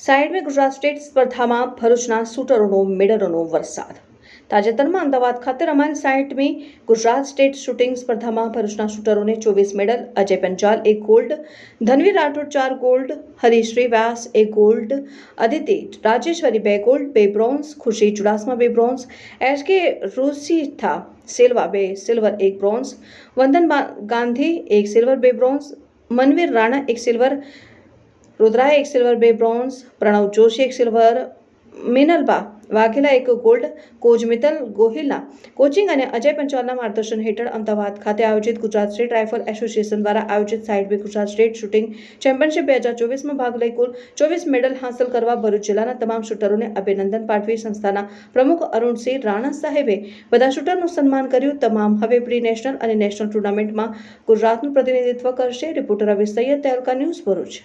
Side में Gujarat state સ્પર્ધામાં ભરૂચના શૂટરોનો મેડલોનો વરસાદ। તાજેતરમાં અમદાવાદ ખાતે રમાયેલ 60મી ગુજરાત સ્ટેટ શૂટિંગ સ્પર્ધામાં ભરૂચના શૂટરોને 24 medal, Ajay Panchal 1 gold, Dhanvir Rathod 4 gold, Harishri Vyas 1 gold, Aditi Rajeshwari 2 gold, 2 bronze, Khushi Chudasama 2 bronze, SK Rusitha Silva 2 silver 1 bronze, Vandan Gandhi 1 silver 2 bronze, Manvir Rana 1 silver, रुद्राए 1 silver 2 bronze, Pranav Joshi 1 silver, Minalba Vaghela 1 gold, coach Mittal गोहिलना कोचिंग અને અજય પંચાલના માર્ગદર્શન હેઠળ અમદાવાદ ખાતે આયોજિત ગુજરાત સ્ટેટ રાઇફલ એસોસિએશન દ્વારા આયોજિત 60મી ગુજરાત સ્ટેટ શૂટિંગ ચેમ્પિયનશિપ 2024માં ભાગ લઈ કુલ 24 મેડલ હાંસલ કરવા ભરૂચ જિલ્લાના તમામ શૂટરોને અભિનંદન પાઠવી સંસ્થાના પ્રમુખ અરુણસિંહ રાણા સાહેબે બધા શૂટરનું સન્માન કર્યું। તમામ હવે પ્રી નેશનલ અને નેશનલ ટુર્નામેન્ટમાં ગુજરાતનું પ્રતિનિધિત્વ કરશે। રિપોર્ટર રવિ સૈયદ, તહેલકા ન્યૂઝ, ભરૂચ।